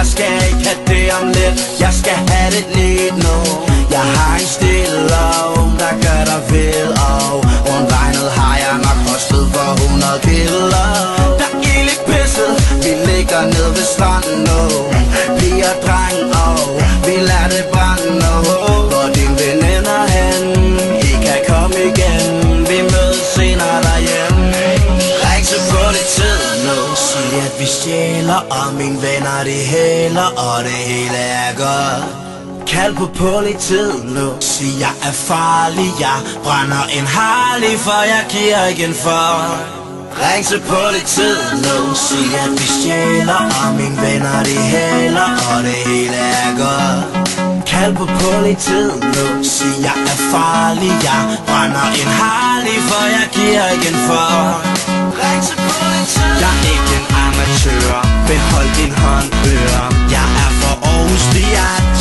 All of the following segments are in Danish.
Jeg skal ikke have det om lidt, jeg skal have det lige nu. Jeg har en stille lov, der gør dig vild. Og rundt regnet har jeg nok kostet for 100 kilo. Der er ild i pisset, vi ligger ned ved stranden nu. Piger og dreng, og vi lader det brænde nu. Hvor dine veninder hen, I kan komme igen. Vi mødes senere derhjemme. Ring til politiet nu. Sig at vi stjæler, og mine venner de hæler, og det hele er godt. Kald på politiet nu. Sig jeg er farlig, jeg brænder en Harley, for jeg giver igen for. Ring til politiet nu. Sig at vi stjæler, og mine venner de hæler, og det hele er godt. Kald på politiet nu. Sig jeg er farlig, jeg brænder en Harley, for jeg giver igen for. Ring til politiet. Jeg er ikke en amatør, behold din hånd øre. Jeg er for Aarhus,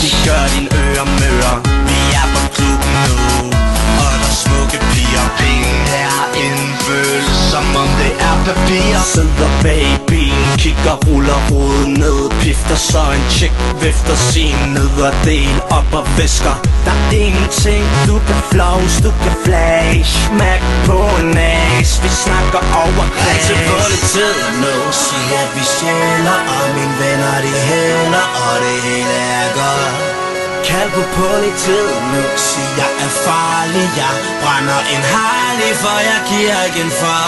de gør din øre møre. Vi er på klubben nu, og der er smukke piger. Penge herinde føles som om det er papir. Sidder bag i bilen, kigger, ruller hovedet ned. Pifter så en chick, vifter sin nederdel op og visker. Der er ingenting, du kan flows, du kan flash. Mærk på næs, vi snakker over græs. Ring til politiet nu. Sig at vi stjæler, og mine venner de hæler, og det hele er godt. Kald på politiet nu. Sig jeg er farlig, jeg brænder en Harley, for jeg giver igen for.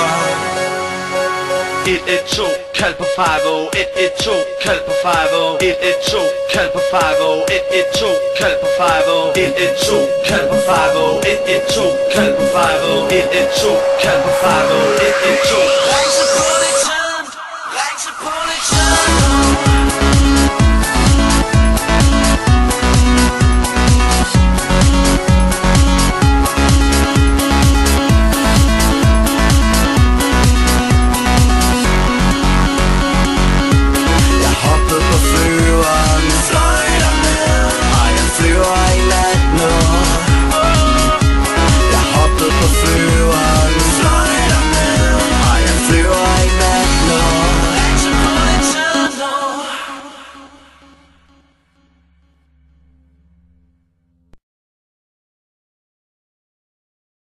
112, kald på 50. 112, kald på 50. 112, kald på 50. 112, kald på 50. 112, kald på 50. 112, kald på 50. 112, kald på 50. 112.